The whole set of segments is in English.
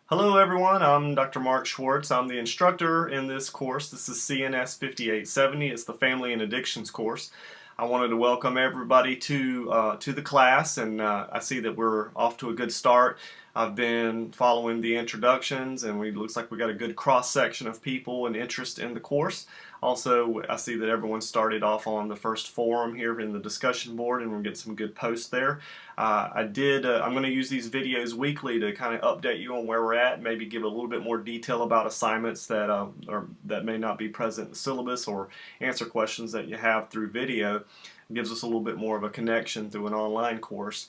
Hello everyone, I'm Dr. Mark Schwartz. I'm the instructor in this course. This is CNS 5870. It's the Family and Addictions course. I wanted to welcome everybody to the class, and I see that we're off to a good start. I've been following the introductions, and it looks like we got a good cross-section of people and interest in the course. Also, I see that everyone started off on the first forum here in the discussion board, and we'll get some good posts there. I'm going to use these videos weekly to kind of update you on where we're at, maybe give a little bit more detail about assignments that may not be present in the syllabus, or answer questions that you have through video. It gives us a little bit more of a connection through an online course.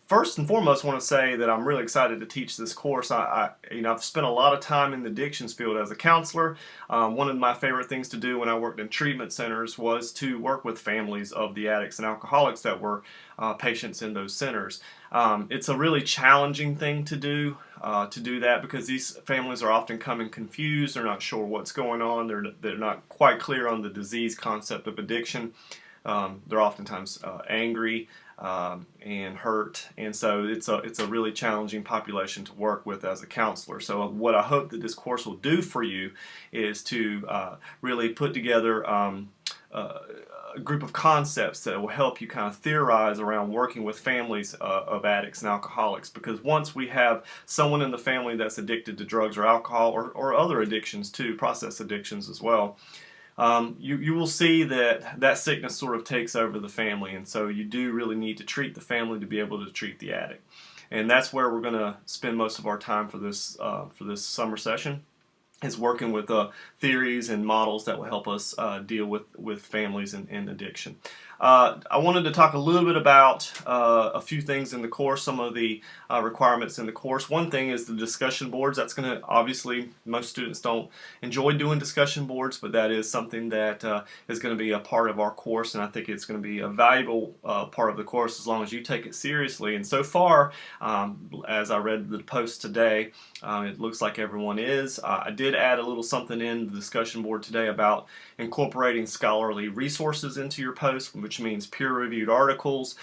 First and foremost, I want to say that I'm really excited to teach this course. I've spent a lot of time in the addictions field as a counselor. One of my favorite things to do when I worked in treatment centers was to work with families of the addicts and alcoholics that were patients in those centers. It's a really challenging thing to do that, because these families are often coming confused. They're not sure what's going on. They're not quite clear on the disease concept of addiction. They're oftentimes angry and hurt, and so it's a really challenging population to work with as a counselor. So what I hope that this course will do for you is to really put together a group of concepts that will help you kind of theorize around working with families of addicts and alcoholics, because once we have someone in the family that's addicted to drugs or alcohol, or other addictions too, process addictions as well, you will see that sickness sort of takes over the family, and so you do really need to treat the family to be able to treat the addict. And that's where we're going to spend most of our time for this summer session, is working with theories and models that will help us deal with families in addiction. I wanted to talk a little bit about a few things in the course, some of the requirements in the course. One thing is the discussion boards. That's going to, obviously, most students don't enjoy doing discussion boards, but that is something that is going to be a part of our course, and I think it's going to be a valuable part of the course as long as you take it seriously. And so far, as I read the post today, it looks like everyone is. I did add a little something in the discussion board today about incorporating scholarly resources into your post, which means peer-reviewed articles,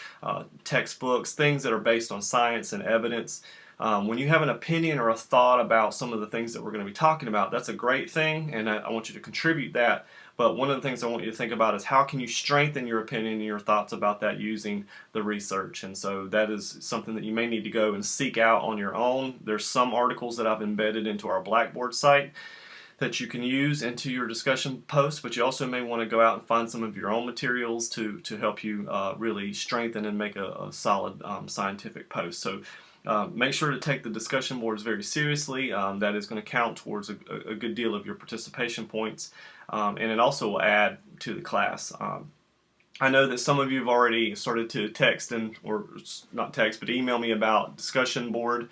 textbooks, things that are based on science and evidence. When you have an opinion or a thought about some of the things that we're going to be talking about, that's a great thing, and I want you to contribute that. But one of the things I want you to think about is how can you strengthen your opinion and your thoughts about that using the research. And so that is something that you may need to go and seek out on your own. There's some articles that I've embedded into our Blackboard site that you can use into your discussion posts, but you also may want to go out and find some of your own materials to help you really strengthen and make a solid scientific post. So make sure to take the discussion boards very seriously. That is going to count towards a good deal of your participation points, and it also will add to the class. I know that some of you have already started to text or not text, but email me about discussion board.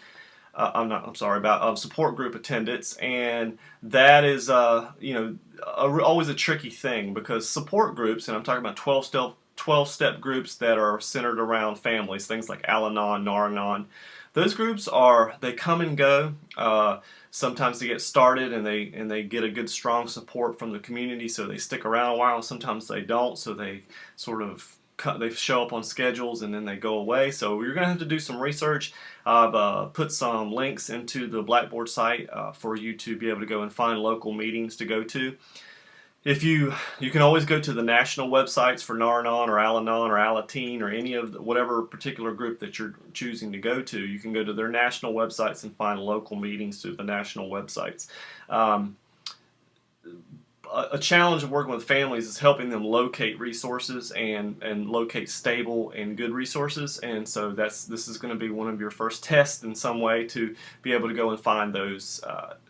About support group attendance, and that is always a tricky thing, because support groups, and I'm talking about 12-step groups that are centered around families, things like Al-Anon, Nar-Anon. Those groups they come and go. Sometimes they get started and they get a good strong support from the community, so they stick around a while. Sometimes they don't, so they sort of they show up on schedules and then they go away. So you're going to have to do some research. I've put some links into the Blackboard site for you to be able to go and find local meetings to go to. If you can always go to the national websites for Nar-Anon or Al-Anon or Alateen or any of whatever particular group that you're choosing to go to. You can go to their national websites and find local meetings through the national websites. A challenge of working with families is helping them locate resources and locate stable and good resources, and so this is going to be one of your first tests in some way to be able to go and find those,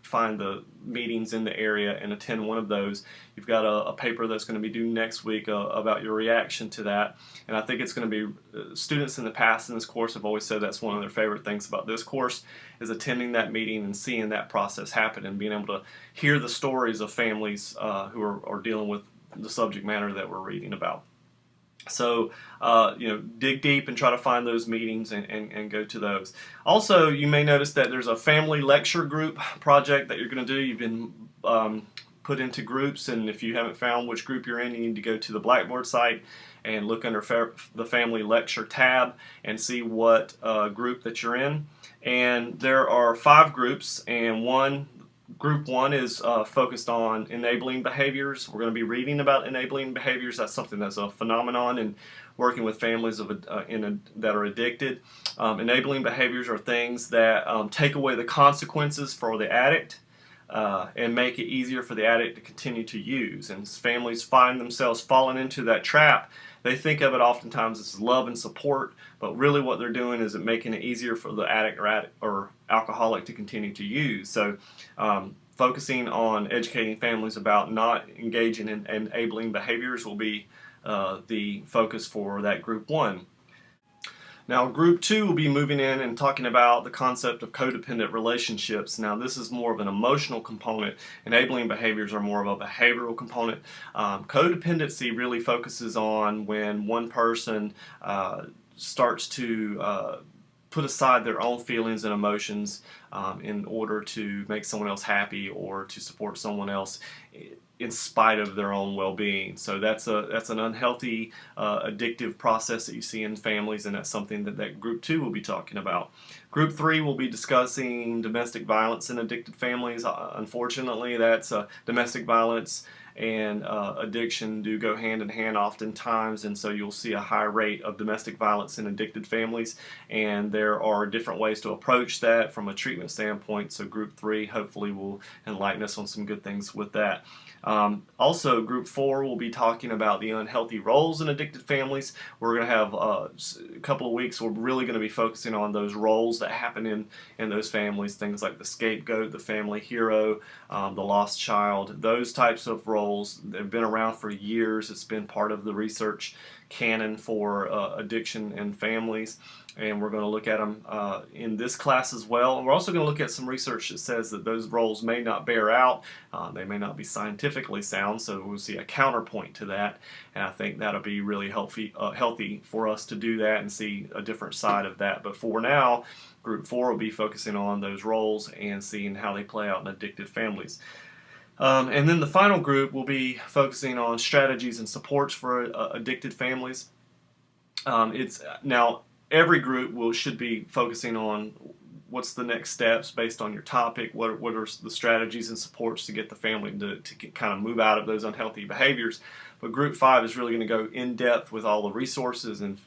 find the meetings in the area and attend one of those. You've got a paper that's going to be due next week about your reaction to that, and I think it's going to be, students in the past in this course have always said that's one of their favorite things about this course, is attending that meeting and seeing that process happen and being able to hear the stories of families who are dealing with the subject matter that we're reading about. So, dig deep and try to find those meetings and go to those. Also, you may notice that there's a family lecture group project that you're going to do. You've been put into groups, and if you haven't found which group you're in, you need to go to the Blackboard site and look under the Family Lecture tab and see what group that you're in. And there are 5 groups, and group 1 is focused on enabling behaviors. We're going to be reading about enabling behaviors. That's something that's a phenomenon in working with families that are addicted. Enabling behaviors are things that take away the consequences for the addict and make it easier for the addict to continue to use. And as families find themselves falling into that trap, they think of it oftentimes as love and support, but really what they're doing is making it easier for the addict or alcoholic to continue to use. So focusing on educating families about not engaging in enabling behaviors will be the focus for that group 1. Now, group 2 will be moving in and talking about the concept of codependent relationships. Now, this is more of an emotional component. Enabling behaviors are more of a behavioral component. Codependency really focuses on when one person starts to put aside their own feelings and emotions in order to make someone else happy or to support someone else in spite of their own well-being. So that's an unhealthy, addictive process that you see in families, and that's something that Group 2 will be talking about. Group 3 will be discussing domestic violence in addicted families. Unfortunately, that's domestic violence and addiction do go hand in hand oftentimes, and so you'll see a high rate of domestic violence in addicted families, and there are different ways to approach that from a treatment standpoint. So Group 3 hopefully will enlighten us on some good things with that. Also, Group 4 will be talking about the unhealthy roles in addicted families. We're going to have a couple of weeks. We're really going to be focusing on those roles that happen in those families, things like the scapegoat, the family hero, the lost child, those types of roles. They've been around for years. It's been part of the research canon for addiction and families, and we're going to look at them in this class as well. And we're also going to look at some research that says that those roles may not bear out. They may not be scientifically sound, so we'll see a counterpoint to that, and I think that'll be really healthy for us to do that and see a different side of that. But for now, Group 4 will be focusing on those roles and seeing how they play out in addicted families. And then the final group will be focusing on strategies and supports for addicted families. Now every group should be focusing on what's the next steps based on your topic, what are the strategies and supports to get the family to kind of move out of those unhealthy behaviors. But Group 5 is really going to go in depth with all the resources and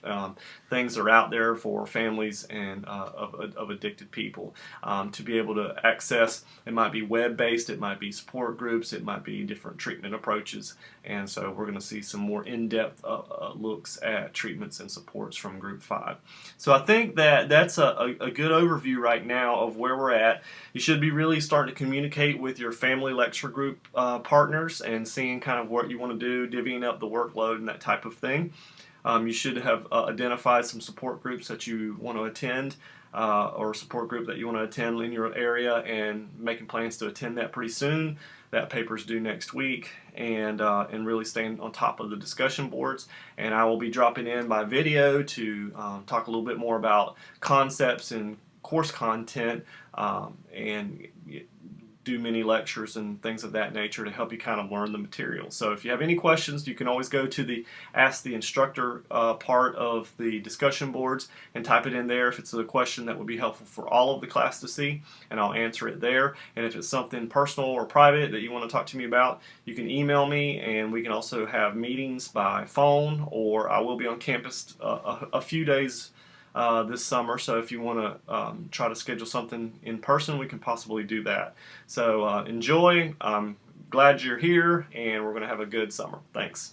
things that are out there for families and of addicted people to be able to access. It might be web-based, it might be support groups, it might be different treatment approaches, and so we're going to see some more in-depth looks at treatments and supports from Group 5. So I think that's a good overview right now of where we're at. You should be really starting to communicate with your family lecture group partners and seeing kind of what you want to do, divvying up the workload and that type of thing. You should have identified some support groups that you want to attend or a support group that you want to attend in your area and making plans to attend that pretty soon. That paper's due next week, and really staying on top of the discussion boards. And I will be dropping in my video to talk a little bit more about concepts and course content and do mini lectures and things of that nature to help you kind of learn the material. So if you have any questions, you can always go to the Ask the Instructor part of the discussion boards and type it in there if it's a question that would be helpful for all of the class to see, and I'll answer it there. And if it's something personal or private that you want to talk to me about, you can email me, and we can also have meetings by phone, or I will be on campus a few days this summer, so if you want to try to schedule something in person, we can possibly do that. So enjoy. I'm glad you're here, and we're going to have a good summer. Thanks.